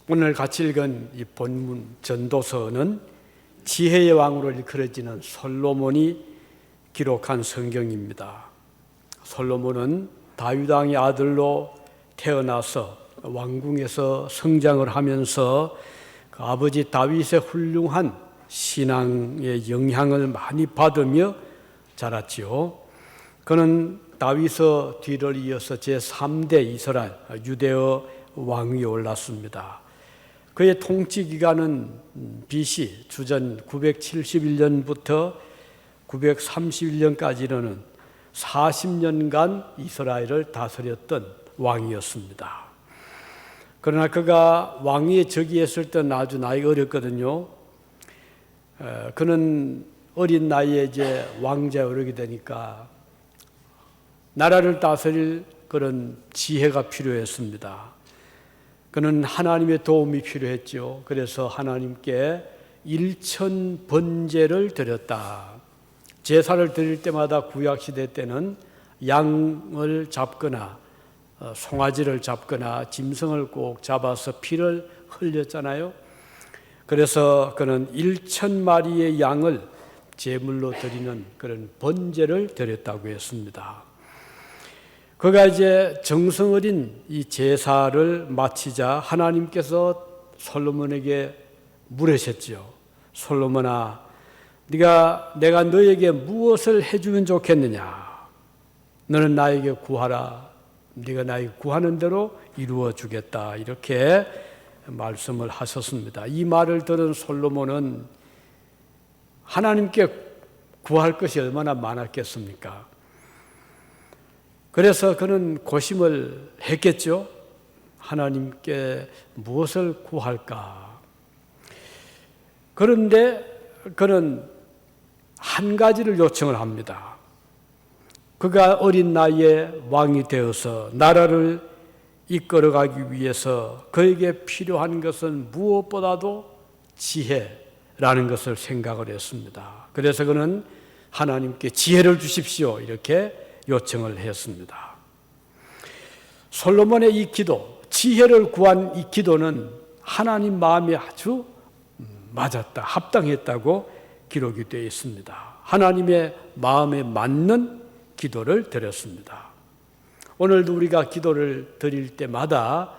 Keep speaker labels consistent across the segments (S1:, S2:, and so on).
S1: 오늘 같이 읽은 이 본문 전도서는 지혜의 왕으로 일컬어지는 솔로몬이 기록한 성경입니다. 솔로몬은 다윗 왕의 아들로 태어나서 왕궁에서 성장을 하면서 그 아버지 다윗의 훌륭한 신앙의 영향을 많이 받으며 자랐지요. 그는 다윗의 뒤를 이어서 제3대 이스라엘 유대의 왕위에 올랐습니다. 그의 통치 기간은 BC 주전 971년부터 931년까지 이르는 40년간 이스라엘을 다스렸던 왕이었습니다. 그러나 그가 왕위에 즉위했을 때는 아주 나이가 어렸거든요. 그는 어린 나이에 이제 왕자에 오르게 되니까 나라를 다스릴 그런 지혜가 필요했습니다. 그는 하나님의 도움이 필요했죠. 그래서 하나님께 1000번제를 드렸다. 제사를 드릴 때마다 구약시대 때는 양을 잡거나 송아지를 잡거나 짐승을 꼭 잡아서 피를 흘렸잖아요. 그래서 그는 1000마리의 양을 제물로 드리는 그런 번제를 드렸다고 했습니다. 그가 이제 정성 어린 이 제사를 마치자 하나님께서 솔로몬에게 물으셨죠. 솔로몬아, 내가 너에게 무엇을 해주면 좋겠느냐? 너는 나에게 구하라. 네가 나에게 구하는 대로 이루어 주겠다. 이렇게 말씀을 하셨습니다. 이 말을 들은 솔로몬은 하나님께 구할 것이 얼마나 많았겠습니까? 그래서 그는 고심을 했겠죠. 하나님께 무엇을 구할까? 그런데 그는 한 가지를 요청을 합니다. 그가 어린 나이에 왕이 되어서 나라를 이끌어가기 위해서 그에게 필요한 것은 무엇보다도 지혜라는 것을 생각을 했습니다. 그래서 그는 하나님께 지혜를 주십시오 이렇게 요청을 했습니다. 솔로몬의 이 기도, 지혜를 구한 이 기도는 하나님 마음에 아주 맞았다, 합당했다고 기록이 되어 있습니다. 하나님의 마음에 맞는 기도를 드렸습니다. 오늘도 우리가 기도를 드릴 때마다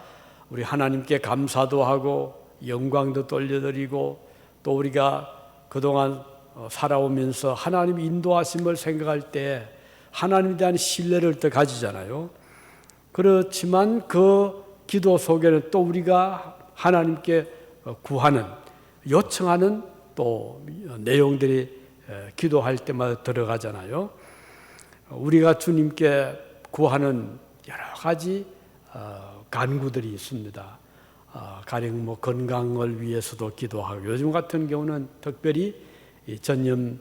S1: 우리 하나님께 감사도 하고 영광도 돌려드리고 또 우리가 그동안 살아오면서 하나님 인도하심을 생각할 때 하나님에 대한 신뢰를 또 가지잖아요. 그렇지만 그 기도 속에는 또 우리가 하나님께 구하는, 요청하는 또 내용들이 기도할 때마다 들어가잖아요. 우리가 주님께 구하는 여러 가지 간구들이 있습니다. 가령 건강을 위해서도 기도하고, 요즘 같은 경우는 특별히 전염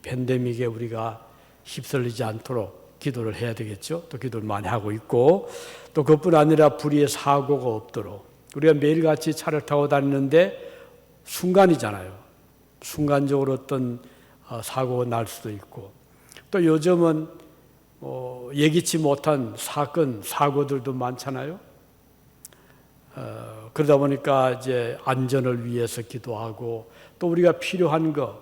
S1: 팬데믹에 우리가 휩쓸리지 않도록 기도를 해야 되겠죠. 또 기도를 많이 하고 있고, 또 그뿐 아니라 불의의 사고가 없도록, 우리가 매일같이 차를 타고 다니는데 순간이잖아요. 순간적으로 어떤 사고가 날 수도 있고, 또 요즘은 예기치 못한 사건, 사고들도 많잖아요. 그러다 보니까 이제 안전을 위해서 기도하고, 또 우리가 필요한 것,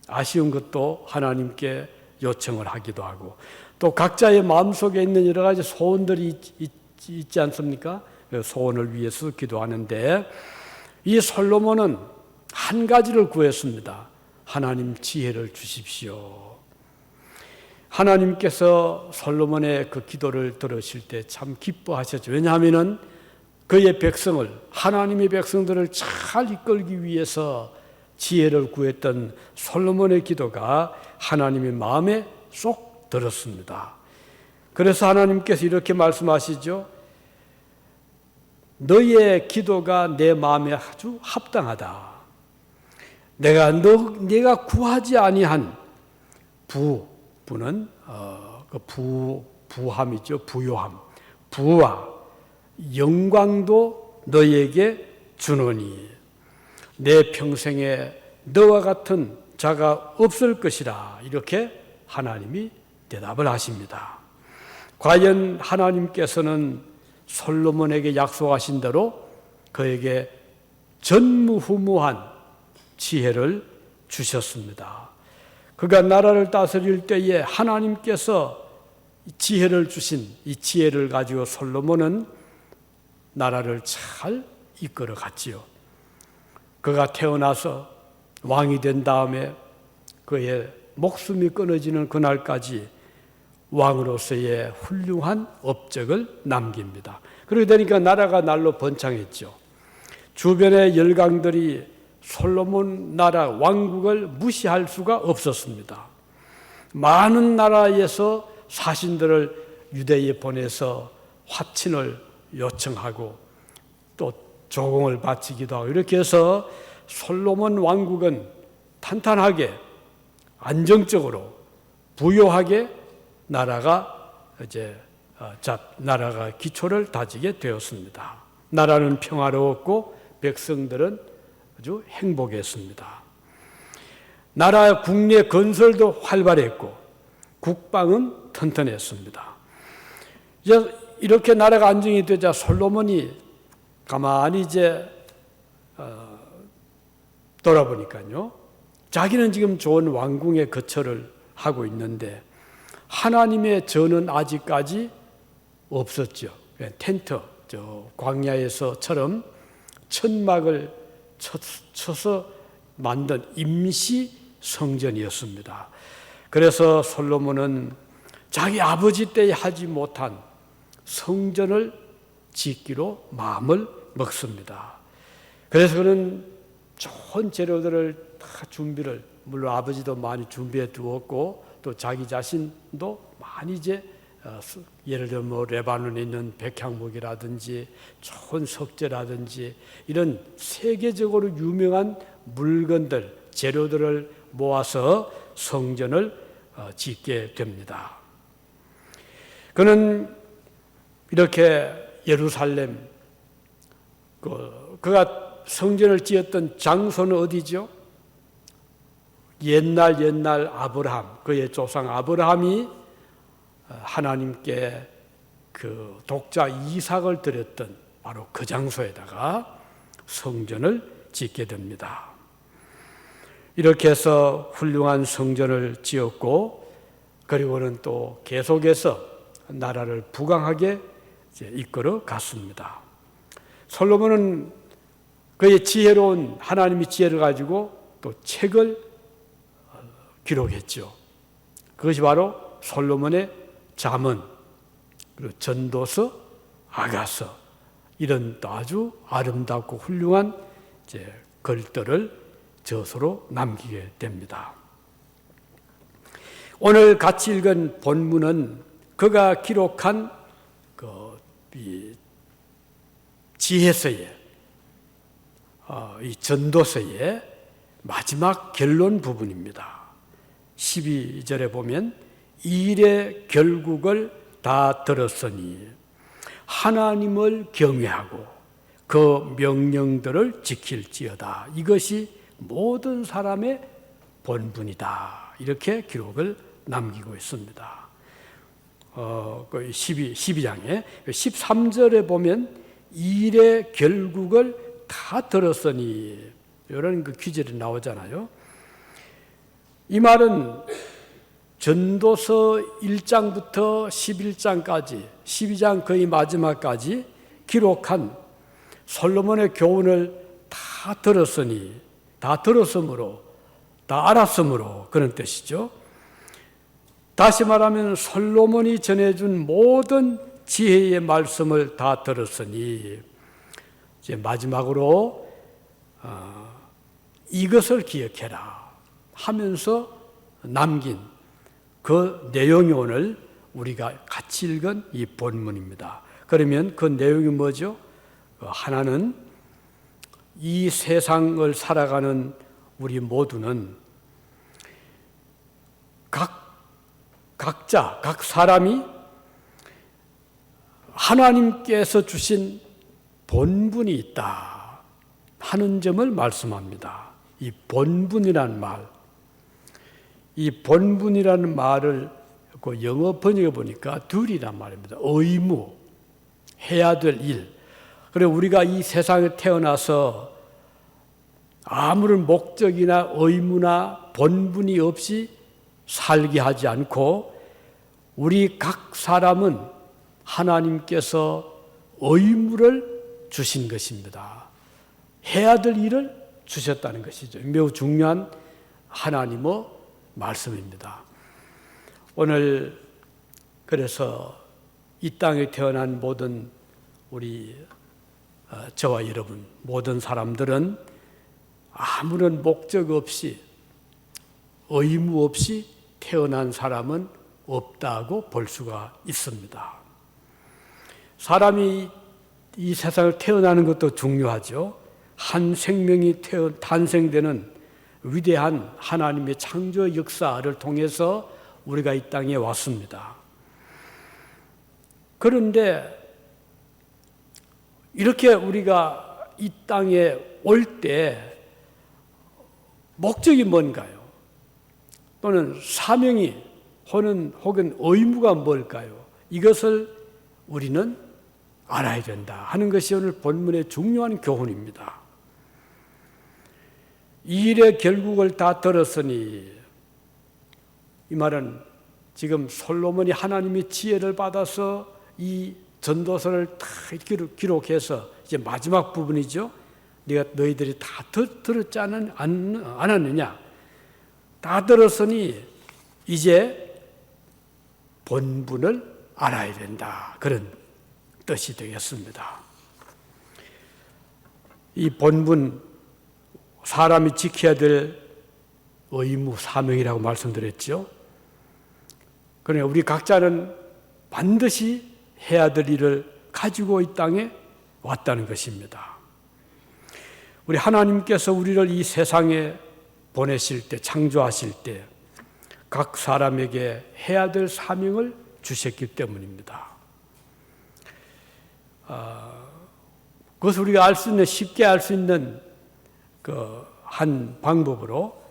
S1: 아쉬운 것도 하나님께 요청을 하기도 하고, 또 각자의 마음속에 있는 여러 가지 소원들이 있지 않습니까? 소원을 위해서 기도하는데, 이 솔로몬은 한 가지를 구했습니다. 하나님 지혜를 주십시오. 하나님께서 솔로몬의 그 기도를 들으실 때 참 기뻐하셨죠. 왜냐하면 그의 백성을, 하나님의 백성들을 잘 이끌기 위해서 지혜를 구했던 솔로몬의 기도가 하나님의 마음에 쏙 들었습니다. 그래서 하나님께서 이렇게 말씀하시죠. 너의 기도가 내 마음에 아주 합당하다. 네가 구하지 아니한 부는 부함이죠. 부요함. 부와 영광도 너에게 주노니 내 평생에 너와 같은 자가 없을 것이라. 이렇게 하나님이 대답을 하십니다. 과연 하나님께서는 솔로몬에게 약속하신 대로 그에게 전무후무한 지혜를 주셨습니다. 그가 나라를 다스릴 때에 하나님께서 지혜를 주신 이 지혜를 가지고 솔로몬은 나라를 잘 이끌어 갔지요. 그가 태어나서 왕이 된 다음에 그의 목숨이 끊어지는 그날까지 왕으로서의 훌륭한 업적을 남깁니다. 그러게 되니까 나라가 날로 번창했죠. 주변의 열강들이 솔로몬 나라 왕국을 무시할 수가 없었습니다. 많은 나라에서 사신들을 유대에 보내서 화친을 요청하고 또 조공을 바치기도 하고 이렇게 해서 솔로몬 왕국은 탄탄하게 안정적으로 부요하게 나라가 기초를 다지게 되었습니다. 나라는 평화로웠고 백성들은 아주 행복했습니다. 나라 국내 건설도 활발했고 국방은 튼튼했습니다. 이제 이렇게 나라가 안정이 되자 솔로몬이 가만히 돌아보니까요, 자기는 지금 좋은 왕궁의 거처를 하고 있는데 하나님의 전은 아직까지 없었죠. 텐트, 광야에서처럼 천막을 쳐서 만든 임시 성전이었습니다. 그래서 솔로몬은 자기 아버지 때 하지 못한 성전을 짓기로 마음을 먹습니다. 그래서 그는 좋은 재료들을 다 준비를, 물론 아버지도 많이 준비해 두었고 또 자기 자신도 많이 예를 들면 레바논에 있는 백향목이라든지 좋은 석재라든지 이런 세계적으로 유명한 물건들, 재료들을 모아서 성전을 짓게 됩니다. 그는 이렇게 예루살렘, 그가 성전을 지었던 장소는 어디죠? 옛날 아브라함, 그의 조상 아브라함이 하나님께 그 독자 이삭을 드렸던 바로 그 장소에다가 성전을 짓게 됩니다. 이렇게 해서 훌륭한 성전을 지었고, 그리고는 또 계속해서 나라를 부강하게 이끌어 갔습니다. 솔로몬은 그의 지혜로운 하나님의 지혜를 가지고 또 책을 기록했죠. 그것이 바로 솔로몬의 잠언, 그리고 전도서, 아가서, 이런 또 아주 아름답고 훌륭한 글들을 저서로 남기게 됩니다. 오늘 같이 읽은 본문은 그가 기록한 이 지혜서의 이 전도서의 마지막 결론 부분입니다. 12절에 보면 일의 결국을 다 들었으니 하나님을 경외하고 그 명령들을 지킬지어다. 이것이 모든 사람의 본분이다. 이렇게 기록을 남기고 있습니다. 12장에 13절에 보면 일의 결국을 다 들었으니 이런 그 귀절이 나오잖아요. 이 말은 전도서 1장부터 11장까지 12장 거의 마지막까지 기록한 솔로몬의 교훈을 다 들었으니, 다 들었으므로, 다 알았으므로 그런 뜻이죠. 다시 말하면 솔로몬이 전해준 모든 지혜의 말씀을 다 들었으니 이제 마지막으로 이것을 기억해라 하면서 남긴 그 내용이 오늘 우리가 같이 읽은 이 본문입니다. 그러면 그 내용이 뭐죠? 하나는 이 세상을 살아가는 우리 모두는 각자, 각 사람이 하나님께서 주신 본분이 있다 하는 점을 말씀합니다. 이 본분이라는 말, 이 본분이라는 말을 영어 번역해 보니까 둘이란 말입니다. 의무, 해야 될 일, 그리고 우리가 이 세상에 태어나서 아무런 목적이나 의무나 본분이 없이 살게 하지 않고 우리 각 사람은 하나님께서 의무를 주신 것입니다. 해야 될 일을 주셨다는 것이죠. 매우 중요한 하나님의 말씀입니다. 오늘 그래서 이 땅에 태어난 모든 우리 저와 여러분 모든 사람들은 아무런 목적 없이 의무 없이 태어난 사람은 없다고 볼 수가 있습니다. 사람이 이 세상을 태어나는 것도 중요하죠. 한 생명이 탄생되는 위대한 하나님의 창조 역사를 통해서 우리가 이 땅에 왔습니다. 그런데 이렇게 우리가 이 땅에 올 때 목적이 뭔가요? 또는 사명이 혹은 의무가 뭘까요? 이것을 우리는 알아야 된다 하는 것이 오늘 본문의 중요한 교훈입니다. 이 일의 결국을 다 들었으니, 이 말은 지금 솔로몬이 하나님의 지혜를 받아서 이 전도서를 다 기록해서 이제 마지막 부분이죠. 너희들이 다 들었지 않았느냐? 다 들었으니 이제 본분을 알아야 된다. 그런 뜻이 되겠습니다. 이 본분, 사람이 지켜야 될 의무, 사명이라고 말씀드렸죠. 그러나 우리 각자는 반드시 해야 될 일을 가지고 이 땅에 왔다는 것입니다. 우리 하나님께서 우리를 이 세상에 보내실 때, 창조하실 때 각 사람에게 해야 될 사명을 주셨기 때문입니다. 그것을 우리가 알 수 있는, 쉽게 알 수 있는 한 방법으로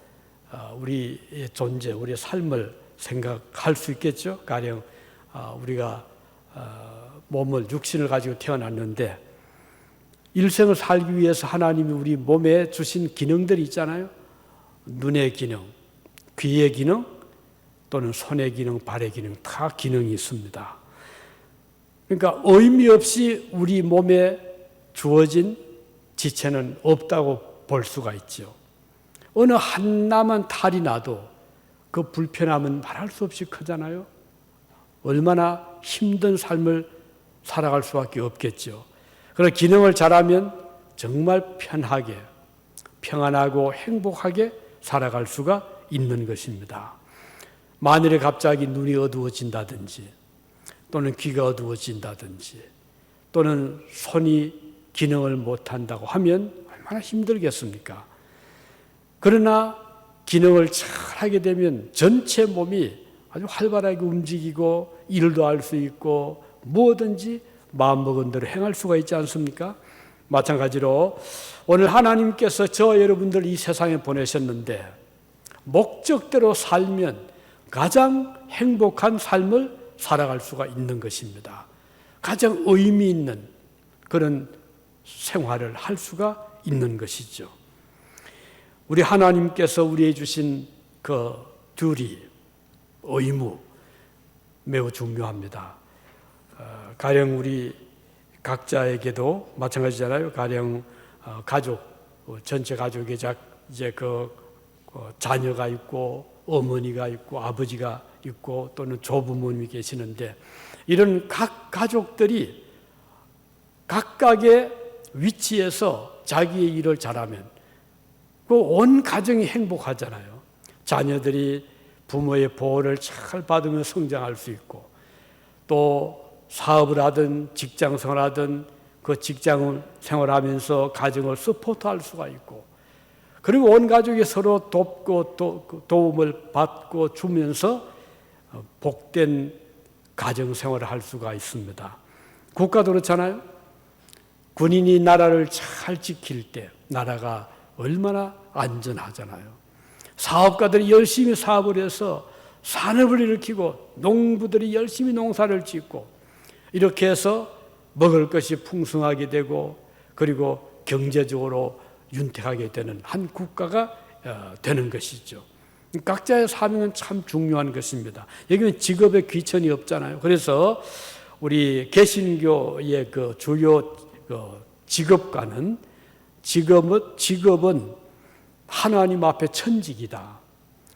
S1: 우리의 존재, 우리의 삶을 생각할 수 있겠죠. 가령 우리가 육신을 가지고 태어났는데 일생을 살기 위해서 하나님이 우리 몸에 주신 기능들이 있잖아요. 눈의 기능, 귀의 기능, 또는 손의 기능, 발의 기능, 다 기능이 있습니다. 그러니까 의미 없이 우리 몸에 주어진 지체는 없다고 볼 수가 있죠. 어느 하나만 탈이 나도 그 불편함은 말할 수 없이 크잖아요. 얼마나 힘든 삶을 살아갈 수밖에 없겠죠. 그런 기능을 잘하면 정말 편하게, 평안하고 행복하게 살아갈 수가 있는 것입니다. 만일에 갑자기 눈이 어두워진다든지 또는 귀가 어두워진다든지 또는 손이 기능을 못한다고 하면 얼마나 힘들겠습니까? 그러나 기능을 잘 하게 되면 전체 몸이 아주 활발하게 움직이고 일도 할 수 있고 무엇든지 마음먹은 대로 행할 수가 있지 않습니까? 마찬가지로 오늘 하나님께서 저 여러분들 이 세상에 보내셨는데 목적대로 살면 가장 행복한 삶을 살아갈 수가 있는 것입니다. 가장 의미 있는 그런 생활을 할 수가 있는 것이죠. 우리 하나님께서 우리에게 주신 그 듀티, 의무 매우 중요합니다. 가령 우리 각자에게도 마찬가지잖아요. 가령 가족, 전체 가족에 이제 자녀가 있고 어머니가 있고 아버지가 있고 또는 조부모님이 계시는데 이런 각 가족들이 각각의 위치에서 자기의 일을 잘하면 그 온 가정이 행복하잖아요. 자녀들이 부모의 보호를 잘 받으며 성장할 수 있고 또 사업을 하든 직장 생활하든 그 직장 생활하면서 가정을 서포트할 수가 있고 그리고 온 가족이 서로 돕고 도움을 받고 주면서 복된 가정 생활을 할 수가 있습니다. 국가도 그렇잖아요. 군인이 나라를 잘 지킬 때 나라가 얼마나 안전하잖아요. 사업가들이 열심히 사업을 해서 산업을 일으키고 농부들이 열심히 농사를 짓고 이렇게 해서 먹을 것이 풍성하게 되고 그리고 경제적으로 윤택하게 되는 한 국가가 되는 것이죠. 각자의 사명은 참 중요한 것입니다. 여기는 직업에 귀천이 없잖아요. 그래서 우리 개신교의 그 주요 직업관은 직업은 하나님 앞에 천직이다.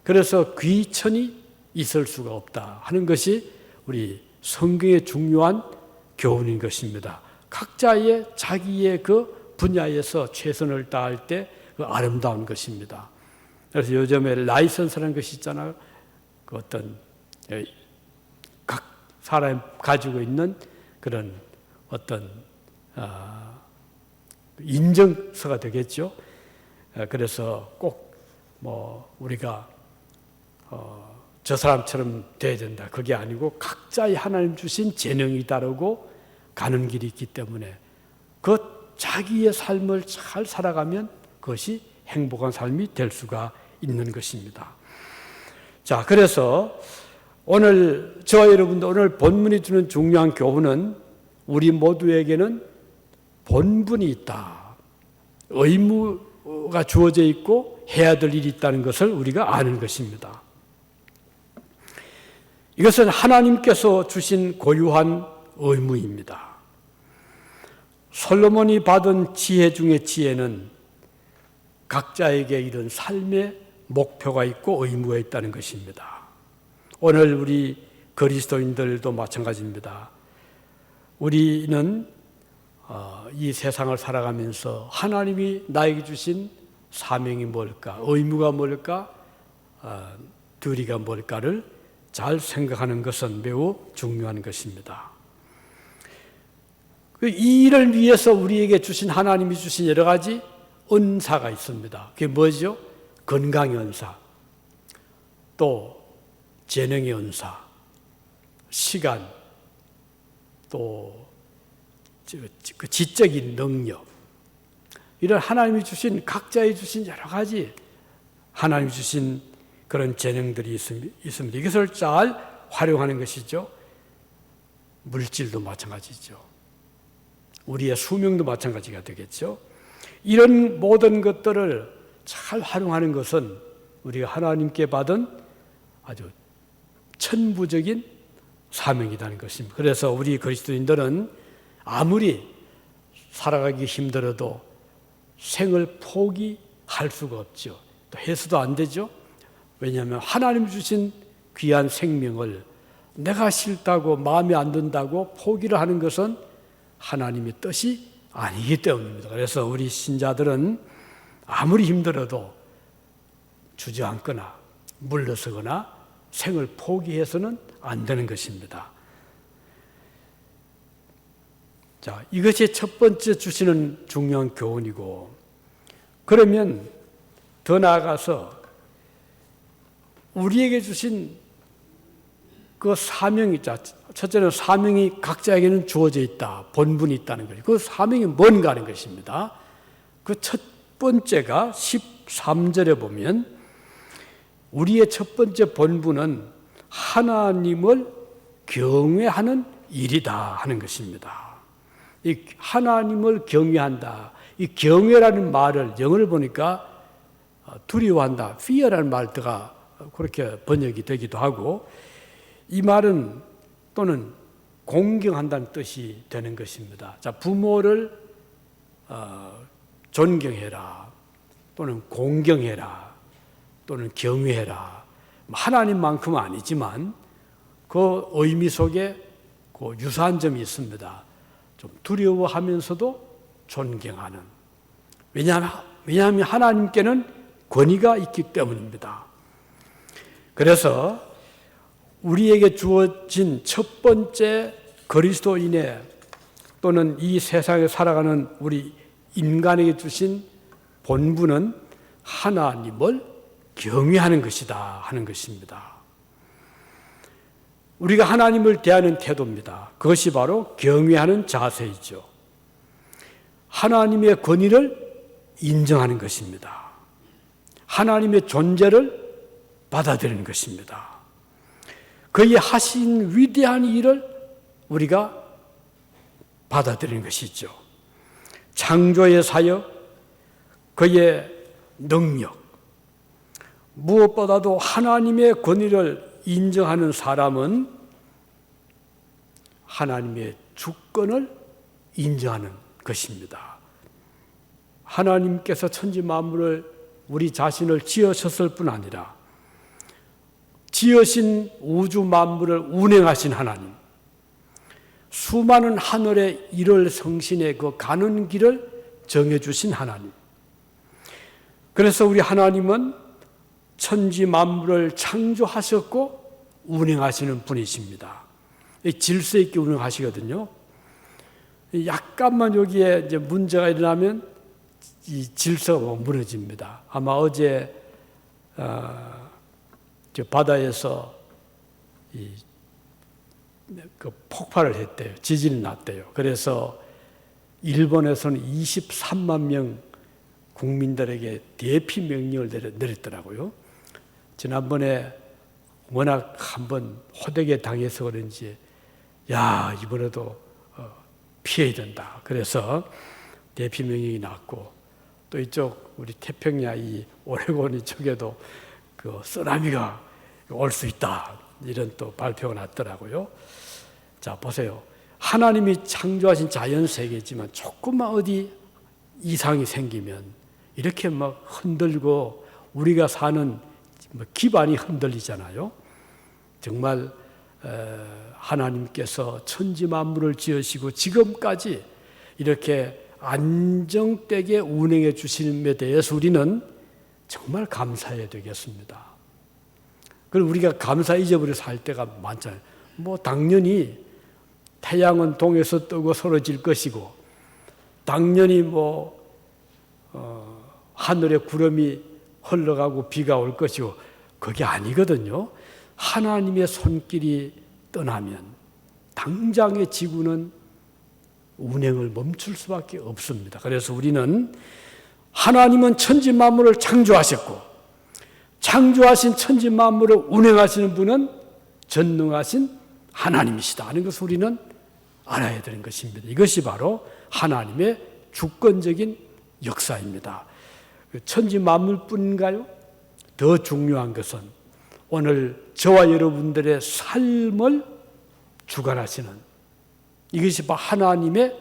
S1: 그래서 귀천이 있을 수가 없다 하는 것이 우리 성경의 중요한 교훈인 것입니다. 각자의 자기의 그 분야에서 최선을 다할 때 그 아름다운 것입니다. 그래서 요즘에 라이선스라는 것이 있잖아요. 그 어떤 각 사람이 가지고 있는 그런 어떤 인정서가 되겠죠. 그래서 꼭 뭐 우리가 저 사람처럼 돼야 된다. 그게 아니고 각자의 하나님 주신 재능이 다르고 가는 길이 있기 때문에 그 자기의 삶을 잘 살아가면 그것이 행복한 삶이 될 수가 있는 것입니다. 자, 그래서 오늘 저와 여러분도 오늘 본문이 주는 중요한 교훈은 우리 모두에게는 본분이 있다. 의무가 주어져 있고 해야 될 일이 있다는 것을 우리가 아는 것입니다. 이것은 하나님께서 주신 고유한 의무입니다. 솔로몬이 받은 지혜 중의 지혜는 각자에게 이런 삶의 목표가 있고 의무가 있다는 것입니다. 오늘 우리 그리스도인들도 마찬가지입니다. 우리는 이 세상을 살아가면서 하나님이 나에게 주신 사명이 뭘까, 의무가 뭘까, 도리가 뭘까를 잘 생각하는 것은 매우 중요한 것입니다. 이 일을 위해서 우리에게 주신 하나님이 주신 여러 가지 은사가 있습니다. 그게 뭐죠? 건강의 은사, 또 재능의 은사, 시간, 또 그 지적인 능력, 이런 하나님이 주신 각자의 주신 여러 가지 하나님이 주신 그런 재능들이 있습니다. 이것을 잘 활용하는 것이죠. 물질도 마찬가지죠. 우리의 수명도 마찬가지가 되겠죠. 이런 모든 것들을 잘 활용하는 것은 우리가 하나님께 받은 아주 천부적인 사명이라는 것입니다. 그래서 우리 그리스도인들은 아무리 살아가기 힘들어도 생을 포기할 수가 없죠. 또 해서도 안 되죠. 왜냐하면 하나님 주신 귀한 생명을 내가 싫다고 마음에 안 든다고 포기를 하는 것은 하나님의 뜻이 아니기 때문입니다. 그래서 우리 신자들은 아무리 힘들어도 주저앉거나 물러서거나 생을 포기해서는 안 되는 것입니다. 자, 이것이 첫 번째 주시는 중요한 교훈이고, 그러면 더 나아가서 우리에게 주신 그 사명이 있죠. 첫째는 사명이 각자에게는 주어져 있다. 본분이 있다는 거죠. 그 사명이 뭔가 하는 것입니다. 그 첫 번째가 13절에 보면 우리의 첫 번째 본분은 하나님을 경외하는 일이다 하는 것입니다. 이 하나님을 경외한다. 이 경외라는 말을 영어를 보니까 두려워한다. fear라는 말가 그렇게 번역이 되기도 하고, 이 말은 또는 공경한다는 뜻이 되는 것입니다. 자, 부모를 존경해라, 또는 공경해라, 또는 경외해라. 하나님만큼은 아니지만 그 의미 속에 그 유사한 점이 있습니다. 좀 두려워하면서도 존경하는. 왜냐하면 하나님께는 권위가 있기 때문입니다. 그래서 우리에게 주어진 첫 번째 그리스도인의 또는 이 세상에 살아가는 우리 인간에게 주신 본분은 하나님을 경외하는 것이다 하는 것입니다. 우리가 하나님을 대하는 태도입니다. 그것이 바로 경외하는 자세이죠. 하나님의 권위를 인정하는 것입니다. 하나님의 존재를 받아들이는 것입니다. 그의 하신 위대한 일을 우리가 받아들이는 것이죠. 창조의 사역, 그의 능력, 무엇보다도 하나님의 권위를 인정하는 사람은 하나님의 주권을 인정하는 것입니다. 하나님께서 천지 만물을 우리 자신을 지으셨을 뿐 아니라 지으신 우주 만물을 운행하신 하나님, 수많은 하늘의 일월 성신의 그 가는 길을 정해주신 하나님. 그래서 우리 하나님은 천지 만물을 창조하셨고 운행하시는 분이십니다. 질서 있게 운행하시거든요. 약간만 여기에 이제 문제가 일어나면 이 질서가 무너집니다. 아마 어제 바다에서 그 폭발을 했대요. 지진이 났대요. 그래서 일본에서는 23만 명 국민들에게 대피 명령을 내렸더라고요. 지난번에 워낙 한번 호되게 당해서 그런지 이번에도 피해야 된다. 그래서 대피 명령이 났고 또 이쪽 우리 태평양 이 오레곤 이쪽에도 그 쓰나미가 올 수 있다. 이런 또 발표가 났더라고요. 자, 보세요. 하나님이 창조하신 자연 세계지만 조금만 어디 이상이 생기면 이렇게 막 흔들고 우리가 사는 기반이 흔들리잖아요. 정말 하나님께서 천지 만물을 지으시고 지금까지 이렇게 안정되게 운행해 주시는 데 대해서 우리는 정말 감사해야 되겠습니다. 그리고 우리가 감사 잊어버려 살 때가 많잖아요. 당연히 태양은 동에서 뜨고 서러질 것이고 당연히 하늘에 구름이 흘러가고 비가 올 것이고 그게 아니거든요. 하나님의 손길이 떠나면 당장의 지구는 운행을 멈출 수밖에 없습니다. 그래서 우리는 하나님은 천지 만물을 창조하셨고 창조하신 천지 만물을 운행하시는 분은 전능하신 하나님이시다 하는 것을 우리는 알아야 되는 것입니다. 이것이 바로 하나님의 주권적인 역사입니다. 천지 만물뿐인가요? 더 중요한 것은 오늘 저와 여러분들의 삶을 주관하시는 이것이 바로 하나님의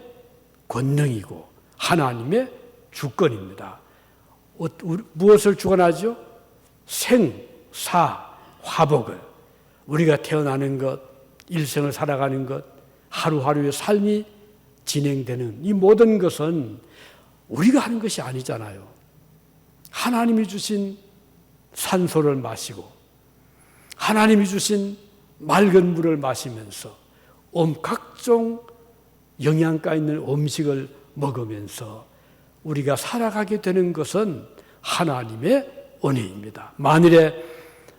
S1: 권능이고 하나님의 주권입니다. 무엇을 주관하죠? 생, 사, 화복을 우리가 태어나는 것, 일생을 살아가는 것, 하루하루의 삶이 진행되는 이 모든 것은 우리가 하는 것이 아니잖아요. 하나님이 주신 산소를 마시고 하나님이 주신 맑은 물을 마시면서 각종 영양가 있는 음식을 먹으면서 우리가 살아가게 되는 것은 하나님의 은혜입니다. 만일에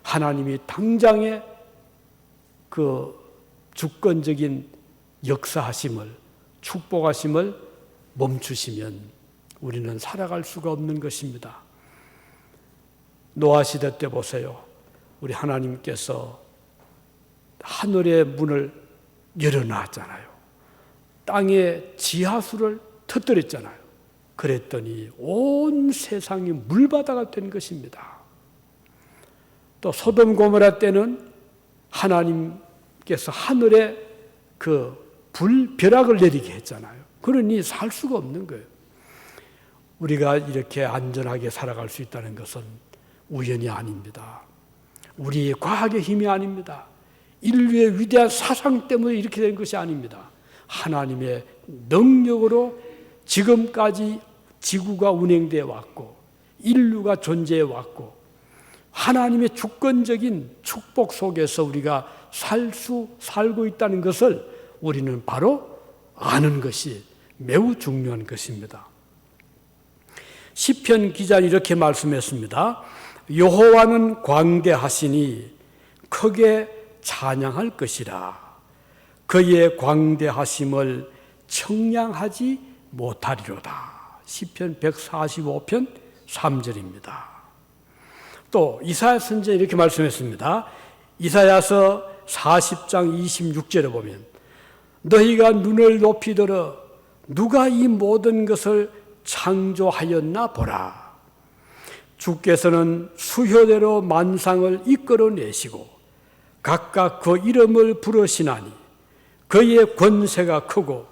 S1: 하나님이 당장의 그 주권적인 역사하심을 축복하심을 멈추시면 우리는 살아갈 수가 없는 것입니다. 노아 시대 때 보세요. 우리 하나님께서 하늘의 문을 열어놨잖아요. 땅의 지하수를 터뜨렸잖아요. 그랬더니 온 세상이 물바다가 된 것입니다. 또 소돔 고모라 때는 하나님께서 하늘에 그 벼락을 내리게 했잖아요. 그러니 살 수가 없는 거예요. 우리가 이렇게 안전하게 살아갈 수 있다는 것은 우연이 아닙니다. 우리의 과학의 힘이 아닙니다. 인류의 위대한 사상 때문에 이렇게 된 것이 아닙니다. 하나님의 능력으로 지금까지 지구가 운행되어 왔고 인류가 존재해 왔고 하나님의 주권적인 축복 속에서 우리가 살고 있다는 것을 우리는 바로 아는 것이 매우 중요한 것입니다. 시편 기자는 이렇게 말씀했습니다. 여호와는 광대하시니 크게 찬양할 것이라. 그의 광대하심을 청량하지 못하리로다. 시편 145편 3절입니다. 또 이사야 선지자 이렇게 말씀했습니다. 이사야서 40장 26절에 보면 너희가 눈을 높이 들어 누가 이 모든 것을 창조하였나 보라. 주께서는 수효대로 만상을 이끌어내시고 각각 그 이름을 부르시나니 그의 권세가 크고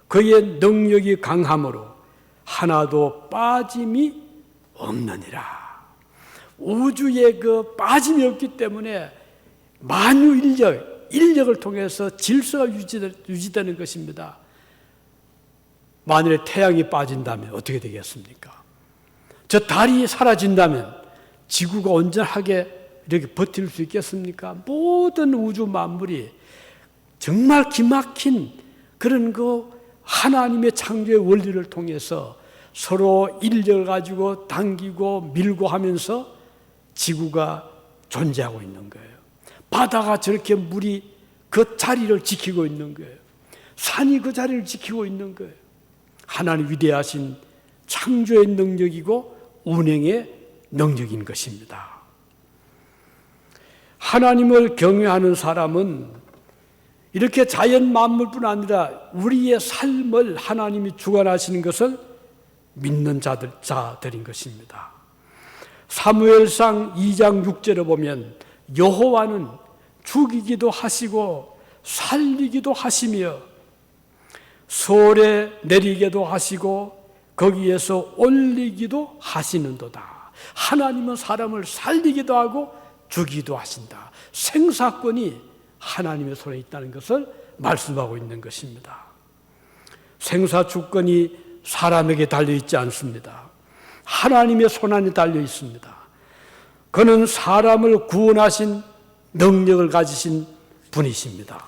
S1: 그의 능력이 강함으로 하나도 빠짐이 없느니라. 우주에 그 빠짐이 없기 때문에 만유 인력을 통해서 질서가 유지되는 것입니다. 만일에 태양이 빠진다면 어떻게 되겠습니까? 저 달이 사라진다면 지구가 온전하게 이렇게 버틸 수 있겠습니까? 모든 우주 만물이 정말 기막힌 그런 하나님의 창조의 원리를 통해서 서로 인력을 가지고 당기고 밀고 하면서 지구가 존재하고 있는 거예요. 바다가 저렇게 물이 그 자리를 지키고 있는 거예요. 산이 그 자리를 지키고 있는 거예요. 하나님 위대하신 창조의 능력이고 운행의 능력인 것입니다. 하나님을 경외하는 사람은 이렇게 자연 만물뿐 아니라 우리의 삶을 하나님이 주관하시는 것을 믿는 자들인 것입니다. 사무엘상 2장 6절에 보면 여호와는 죽이기도 하시고 살리기도 하시며 서울에 내리게도 하시고 거기에서 올리기도 하시는도다. 하나님은 사람을 살리기도 하고 죽이기도 하신다. 생사권이 하나님의 손에 있다는 것을 말씀하고 있는 것입니다. 생사 주권이 사람에게 달려있지 않습니다. 하나님의 손안에 달려 있습니다. 그는 사람을 구원하신 능력을 가지신 분이십니다.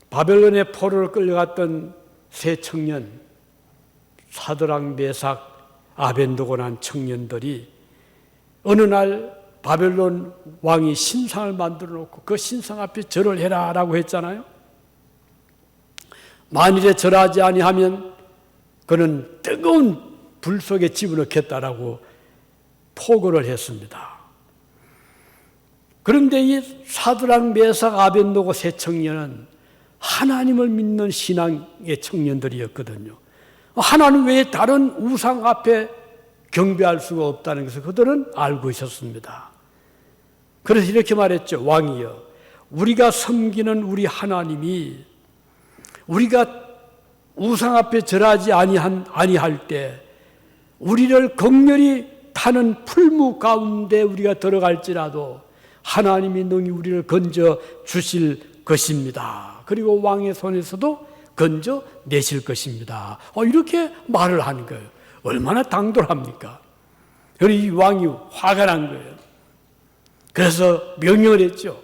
S1: 바벨론의 포로로 끌려갔던 세 청년, 사드락, 메삭, 아벤느고란 청년들이 어느 날 바벨론 왕이 신상을 만들어 놓고 그 신상 앞에 절을 해라 라고 했잖아요. 만일에 절하지 아니하면 그는 뜨거운 불 속에 집어넣겠다라고 포고를 했습니다. 그런데 이 사드락, 메삭, 아벤느고 세 청년은 하나님을 믿는 신앙의 청년들이었거든요. 하나님 외에 다른 우상 앞에 경배할 수가 없다는 것을 그들은 알고 있었습니다. 그래서 이렇게 말했죠. 왕이여, 우리가 섬기는 우리 하나님이 우리가 우상 앞에 절하지 아니할 때 우리를 긍휼히 타는 풀무 가운데 우리가 들어갈지라도 하나님이 능히 우리를 건져 주실 것입니다. 그리고 왕의 손에서도 건져 내실 것입니다. 이렇게 말을 하는 거예요. 얼마나 당돌합니까? 그리고 이 왕이 화가 난 거예요. 그래서 명령을 했죠.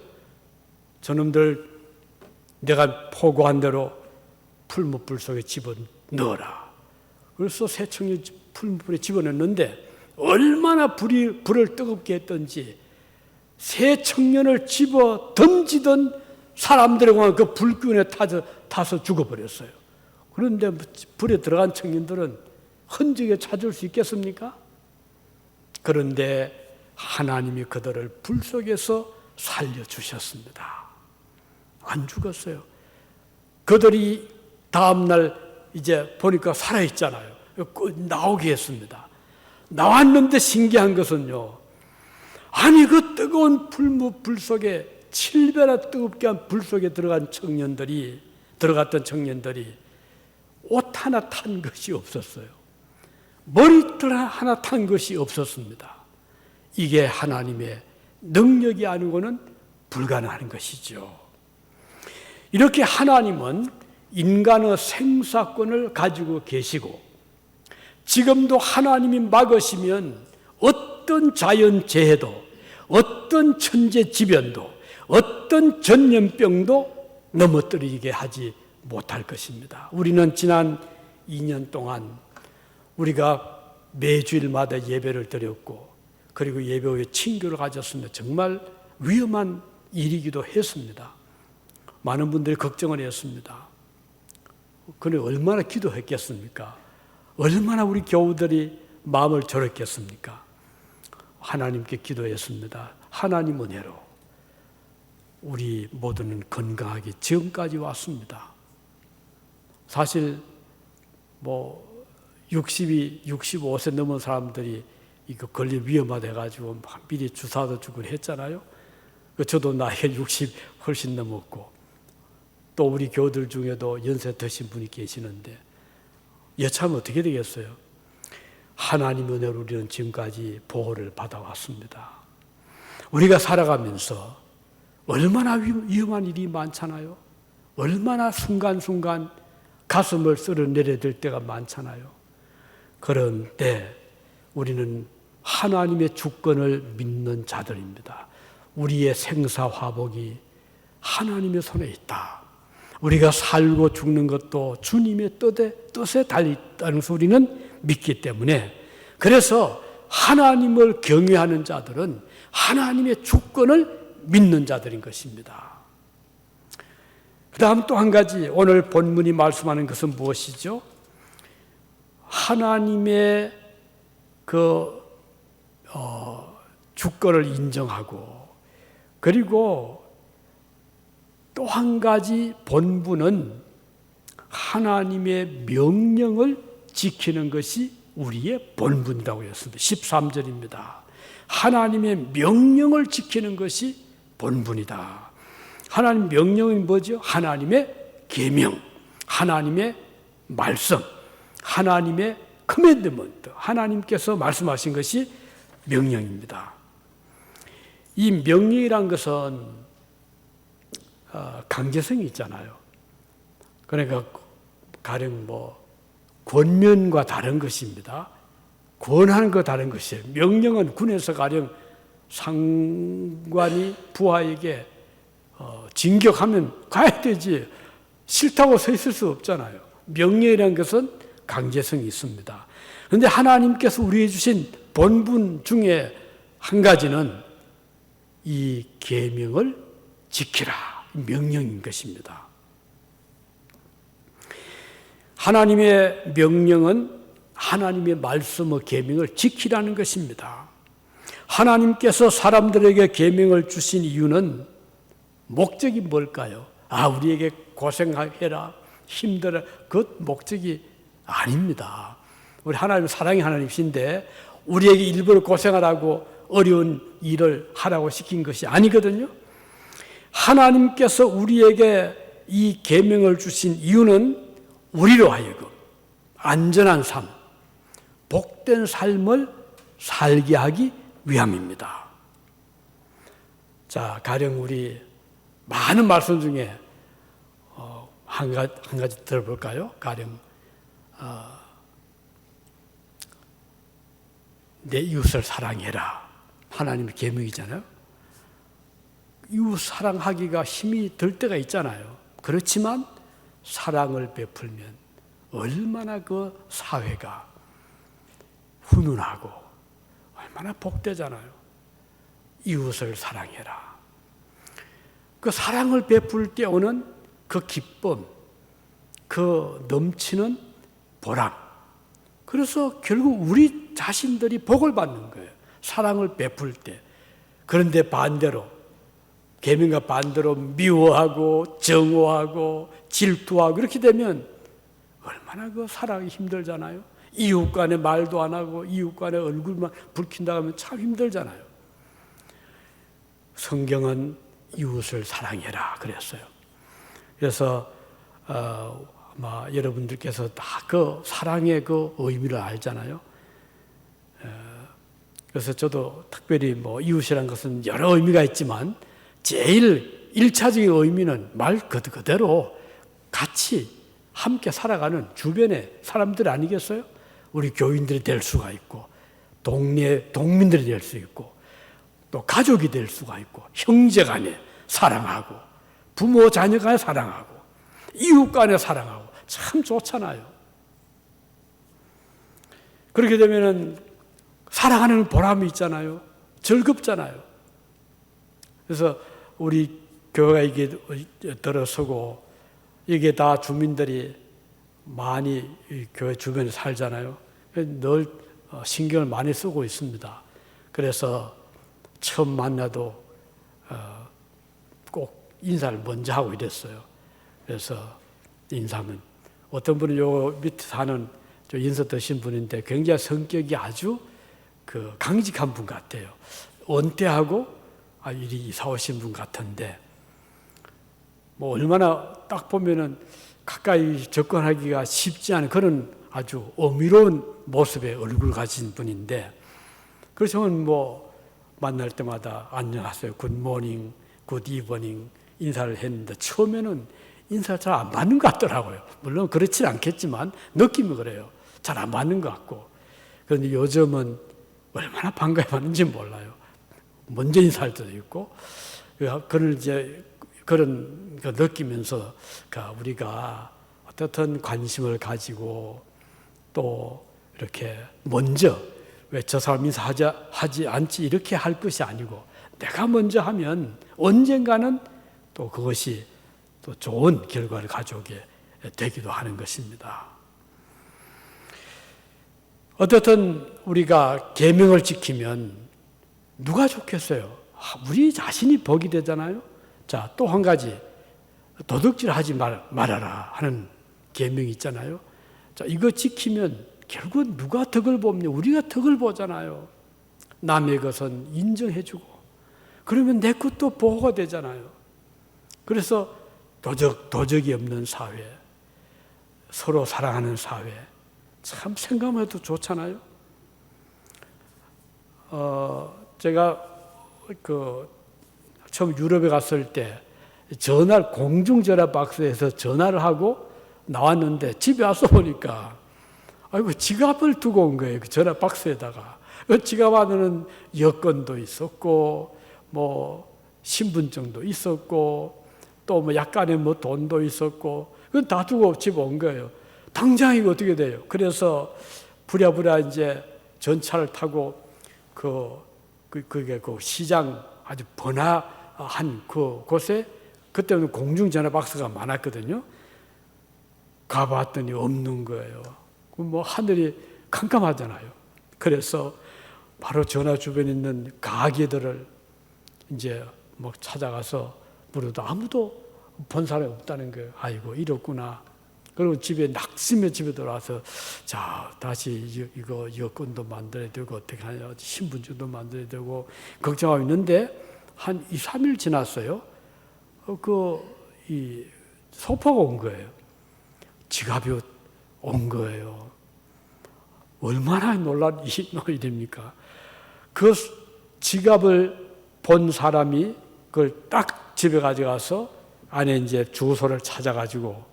S1: 저놈들 내가 포고한 대로 풀무불 속에 집어넣어라. 그래서 세 청년 풀무불에 집어넣는데 얼마나 불을 뜨겁게 했던지 세 청년을 집어 던지던 사람들에 의한 그 불기운에 타서 죽어버렸어요. 그런데 불에 들어간 청년들은 흔적에 찾을 수 있겠습니까? 그런데 하나님이 그들을 불 속에서 살려주셨습니다. 안 죽었어요. 그들이 다음날 이제 보니까 살아있잖아요. 나오게 했습니다. 나왔는데 신기한 것은요, 아니 그 뜨거운 불 속에 7배나 뜨겁게 한 불 속에 들어갔던 청년들이 옷 하나 탄 것이 없었어요. 머리털 하나 탄 것이 없었습니다. 이게 하나님의 능력이 아니고는 불가능한 것이죠. 이렇게 하나님은 인간의 생사권을 가지고 계시고 지금도 하나님이 막으시면 어떤 자연재해도 어떤 천재지변도 어떤 전염병도 넘어뜨리게 하지 못할 것입니다. 우리는 지난 2년 동안 우리가 매주일마다 예배를 드렸고 그리고 예배 후에 친교를 가졌습니다. 정말 위험한 일이기도 했습니다. 많은 분들이 걱정을 했습니다. 그래 얼마나 기도했겠습니까? 얼마나 우리 교우들이 마음을 졸였겠습니까? 하나님께 기도했습니다. 하나님 은혜로 우리 모두는 건강하게 지금까지 왔습니다. 사실 65세 넘은 사람들이 이거 걸릴 위험하대가지고 미리 주사도 주고 했잖아요. 저도 나이가 60 훨씬 넘었고, 또 우리 교우들 중에도 연세 드신 분이 계시는데 여차하면 어떻게 되겠어요? 하나님 은혜로 우리는 지금까지 보호를 받아왔습니다. 우리가 살아가면서 얼마나 위험한 일이 많잖아요. 얼마나 순간순간 가슴을 쓸어내려야 될 때가 많잖아요. 그런 때 우리는 하나님의 주권을 믿는 자들입니다. 우리의 생사화복이 하나님의 손에 있다. 우리가 살고 죽는 것도 주님의 뜻에 달려있다는 것을 우리는 믿기 때문에, 그래서 하나님을 경외하는 자들은 하나님의 주권을 믿는 자들인 것입니다. 그 다음 또 한 가지, 오늘 본문이 말씀하는 것은 무엇이죠? 하나님의 주권을 인정하고, 그리고 또 한 가지 본분은 하나님의 명령을 지키는 것이 우리의 본분이라고 했습니다. 13절입니다. 하나님의 명령을 지키는 것이 본분이다. 하나님 명령은 뭐죠? 하나님의 계명, 하나님의 말씀, 하나님의 커맨드먼트, 하나님께서 말씀하신 것이 명령입니다. 이 명령이란 것은 강제성이 있잖아요. 그러니까 가령 권면과 다른 것입니다. 권하는 거 다른 것이에요. 명령은 군에서 가령 상관이 부하에게 진격하면 가야 되지, 싫다고 서 있을 수 없잖아요. 명령이라는 것은 강제성이 있습니다. 그런데 하나님께서 우리에게 주신 본분 중에 한 가지는 이 계명을 지키라, 명령인 것입니다. 하나님의 명령은 하나님의 말씀의 계명을 지키라는 것입니다. 하나님께서 사람들에게 계명을 주신 이유는 목적이 뭘까요? 우리에게 고생해라, 힘들어, 그 목적이 아닙니다. 우리 하나님 사랑의 하나님이신데 우리에게 일부러 고생하라고 어려운 일을 하라고 시킨 것이 아니거든요. 하나님께서 우리에게 이 계명을 주신 이유는 우리로 하여금 안전한 삶, 복된 삶을 살게 하기 위함입니다. 자, 가령 우리 많은 말씀 중에 한 가지 들어볼까요? 가령 내 이웃을 사랑해라. 하나님의 계명이잖아요. 이웃 사랑하기가 힘이 들 때가 있잖아요. 그렇지만 사랑을 베풀면 얼마나 그 사회가 훈훈하고 얼마나 복되잖아요. 이웃을 사랑해라. 그 사랑을 베풀 때 오는 그 기쁨, 그 넘치는 보람. 그래서 결국 우리 자신들이 복을 받는 거예요. 사랑을 베풀 때. 그런데 반대로, 계명과 반대로 미워하고 정오하고 질투하고 이렇게 되면 얼마나 그 살아가기 힘들잖아요. 이웃 간에 말도 안 하고 이웃 간에 얼굴만 붉힌다 하면 참 힘들잖아요. 성경은 이웃을 사랑해라 그랬어요. 그래서 아마 여러분들께서 다 그 사랑의 그 의미를 알잖아요. 그래서 저도 특별히 이웃이라는 것은 여러 의미가 있지만 제일 1차적인 의미는 말 그대로 같이 함께 살아가는 주변의 사람들 아니겠어요? 우리 교인들이 될 수가 있고, 동네 동민들이 될 수 있고, 또 가족이 될 수가 있고, 형제 간에 사랑하고, 부모 자녀 간에 사랑하고, 이웃 간에 사랑하고, 참 좋잖아요. 그렇게 되면은 사랑하는 보람이 있잖아요. 즐겁잖아요. 그래서 우리 교회가 이게 들어서고, 이게 다 주민들이 많이 교회 주변에 살잖아요. 늘 신경을 많이 쓰고 있습니다. 그래서 처음 만나도 꼭 인사를 먼저 하고 이랬어요. 그래서 인사하면 어떤 분은 요 밑에 사는 저 인사 드신 분인데 굉장히 성격이 아주 그 강직한 분 같아요. 언짢하고 이리 이사 오신 분 같은데 뭐 얼마나 딱 보면은 가까이 접근하기가 쉽지 않은 그런 아주 어미로운 모습의 얼굴 가진 분인데 그래서 저는 뭐 만날 때마다 안녕하세요, 굿모닝, 굿이버닝 인사를 했는데 처음에는 인사가 잘 안 맞는 것 같더라고요. 물론 그렇진 않겠지만 느낌이 그래요. 잘 안 맞는 것 같고. 그런데 요즘은 얼마나 반가워하는지 몰라요. 먼저 인사할 때도 있고 그런 이제 그런 거 느끼면서 우리가 어떻든 관심을 가지고 또 이렇게 먼저 왜 저 사람 인사하지 않지 이렇게 할 것이 아니고 내가 먼저 하면 언젠가는 또 그것이 또 좋은 결과를 가져오게 되기도 하는 것입니다. 어떻든 우리가 계명을 지키면 누가 좋겠어요? 우리 자신이 복이 되잖아요. 자, 또 한 가지 도둑질하지 말아라 하는 계명이 있잖아요. 자, 이거 지키면 결국 누가 덕을 봅니까? 우리가 덕을 보잖아요. 남의 것은 인정해주고 그러면 내 것도 보호가 되잖아요. 그래서 도적이 없는 사회, 서로 사랑하는 사회, 참 생각만 해도 좋잖아요. 제가 처음 유럽에 갔을 때 공중전화 박스에서 전화를 하고 나왔는데 집에 와서 보니까 아이고 지갑을 두고 온 거예요. 그 전화 박스에다가. 그 지갑 안에는 여권도 있었고 뭐 신분증도 있었고 또 뭐 약간의 뭐 돈도 있었고 그건 다 두고 집에 온 거예요. 당장 이거 어떻게 돼요? 그래서 부랴부랴 이제 전차를 타고 그게 그 시장 아주 번화한 그 곳에 그때는 공중전화 박스가 많았거든요. 가봤더니 없는 거예요. 뭐 하늘이 캄캄하잖아요. 그래서 바로 전화 주변에 있는 가게들을 이제 뭐 찾아가서 물어도 아무도 본 사람이 없다는 거예요. 아이고 이렇구나. 그리고 집에 낙심해 집에 돌아와서 자 다시 이거 여권도 만들어야 되고 어떻게 하냐 신분증도 만들어야 되고 걱정하고 있는데 한 2, 3일 지났어요. 이 소포가 온 거예요. 지갑이 온 거예요. 얼마나 놀란 일입니까? 그 지갑을 본 사람이 그걸 딱 집에 가져가서 안에 이제 주소를 찾아가지고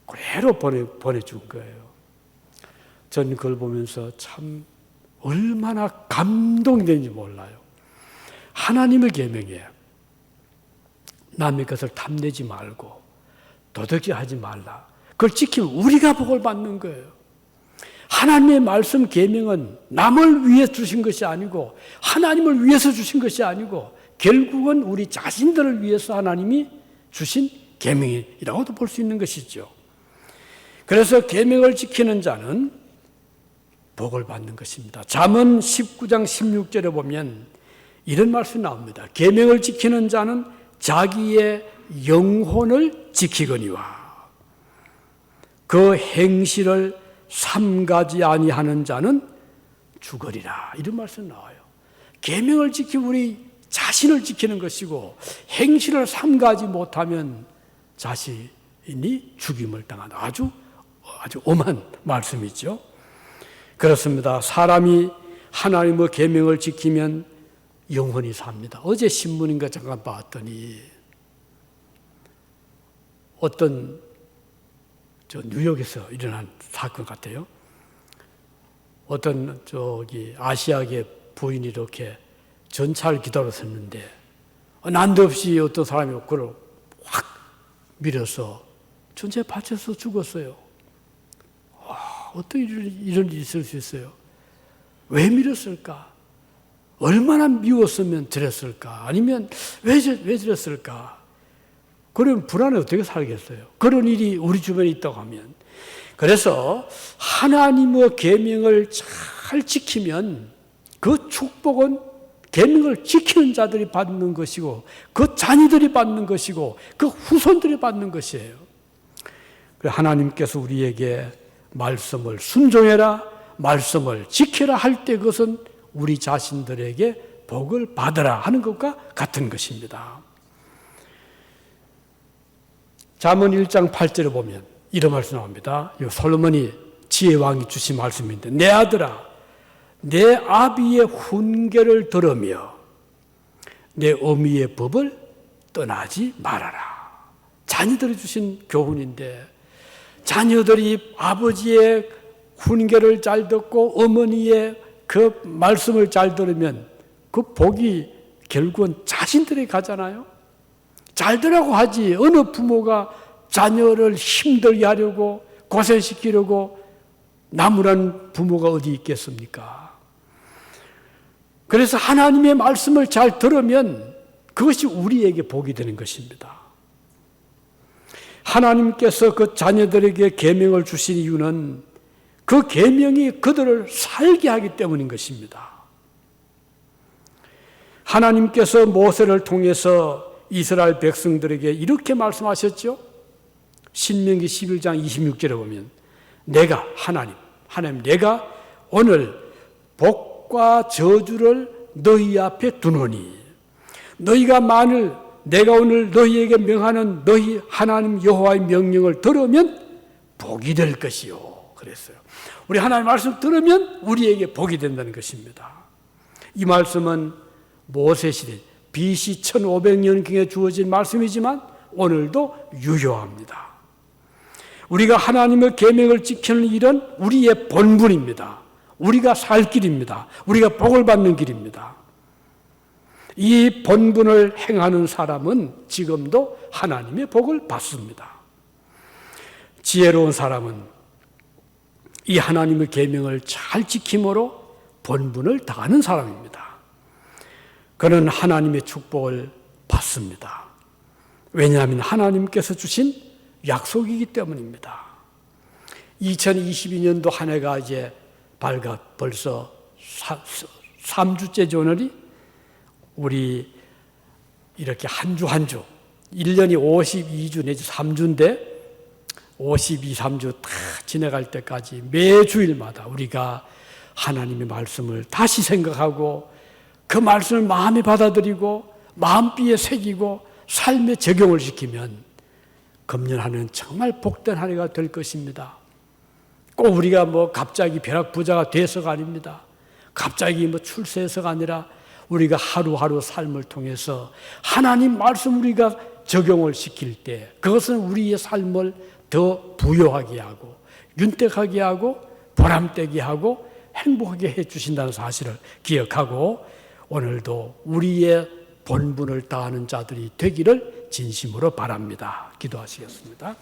S1: 그대로 보내준 거예요. 전 그걸 보면서 참 얼마나 감동되는지 몰라요. 하나님의 계명이에요. 남의 것을 탐내지 말고 도둑질하지 말라. 그걸 지키면 우리가 복을 받는 거예요. 하나님의 말씀 계명은 남을 위해 주신 것이 아니고 하나님을 위해서 주신 것이 아니고 결국은 우리 자신들을 위해서 하나님이 주신 계명이라고도 볼 수 있는 것이죠. 그래서 계명을 지키는 자는 복을 받는 것입니다. 잠언 19장 16절에 보면 이런 말씀이 나옵니다. 계명을 지키는 자는 자기의 영혼을 지키거니와 그 행실을 삼가지 아니하는 자는 죽으리라. 이런 말씀 나와요. 계명을 지키면 우리 자신을 지키는 것이고 행실을 삼가지 못하면 자신이 죽임을 당하는 아주 엄한 말씀이죠. 그렇습니다. 사람이 하나님의 계명을 지키면 영원히 삽니다. 어제 신문인가 잠깐 봤더니 어떤 뉴욕에서 일어난 사건 같아요. 어떤 아시아계 부인이 이렇게 전차를 기다렸었는데 난데없이 어떤 사람이 그걸 확 밀어서 전차에 받쳐서 죽었어요. 어떻게 이런 일이 있을 수 있어요? 왜 밀었을까? 얼마나 미웠으면 저랬을까? 아니면 왜 저랬을까? 그러면 불안해 어떻게 살겠어요? 그런 일이 우리 주변에 있다고 하면. 그래서 하나님의 계명을 잘 지키면 그 축복은 계명을 지키는 자들이 받는 것이고 그 자녀들이 받는 것이고 그 후손들이 받는 것이에요. 하나님께서 우리에게 말씀을 순종해라, 말씀을 지키라 할 때 그것은 우리 자신들에게 복을 받으라 하는 것과 같은 것입니다. 잠언 1장 8절에 보면 이런 말씀 나옵니다. 솔로몬이 지혜왕이 주신 말씀인데, 내 아들아, 내 아비의 훈계를 들으며 내 어미의 법을 떠나지 말아라. 자녀들이 주신 교훈인데, 자녀들이 아버지의 훈계를 잘 듣고 어머니의 그 말씀을 잘 들으면 그 복이 결국은 자신들이 가잖아요. 잘 되라고 하지 어느 부모가 자녀를 힘들게 하려고 고생시키려고 나무란 부모가 어디 있겠습니까? 그래서 하나님의 말씀을 잘 들으면 그것이 우리에게 복이 되는 것입니다. 하나님께서 그 자녀들에게 계명을 주신 이유는 그 계명이 그들을 살게 하기 때문인 것입니다. 하나님께서 모세를 통해서 이스라엘 백성들에게 이렇게 말씀하셨죠. 신명기 11장 26절에 보면 내가 하나님 내가 오늘 복과 저주를 너희 앞에 두노니 너희가 만일 내가 오늘 너희에게 명하는 너희 하나님 여호와의 명령을 들으면 복이 될 것이요. 그랬어요. 우리 하나님 말씀 들으면 우리에게 복이 된다는 것입니다. 이 말씀은 모세시대 BC 1500년경에 주어진 말씀이지만 오늘도 유효합니다. 우리가 하나님의 계명을 지키는 일은 우리의 본분입니다. 우리가 살 길입니다. 우리가 복을 받는 길입니다. 이 본분을 행하는 사람은 지금도 하나님의 복을 받습니다. 지혜로운 사람은 이 하나님의 계명을 잘 지킴으로 본분을 다하는 사람입니다. 그는 하나님의 축복을 받습니다. 왜냐하면 하나님께서 주신 약속이기 때문입니다. 2022년도 한 해가 이제 벌써 3주째죠, 오늘이. 우리 이렇게 한 주 한 주 1년이 52주 내지 3주인데 52, 3주 다 지나갈 때까지 매주일마다 우리가 하나님의 말씀을 다시 생각하고 그 말씀을 마음에 받아들이고 마음비에 새기고 삶에 적용을 시키면 금년 한 해는 정말 복된 한 해가 될 것입니다. 꼭 우리가 갑자기 벼락부자가 돼서가 아닙니다. 갑자기 출세해서가 아니라 우리가 하루하루 삶을 통해서 하나님 말씀 우리가 적용을 시킬 때 그것은 우리의 삶을 더 부요하게 하고 윤택하게 하고 보람되게 하고 행복하게 해주신다는 사실을 기억하고 오늘도 우리의 본분을 다하는 자들이 되기를 진심으로 바랍니다. 기도하시겠습니다.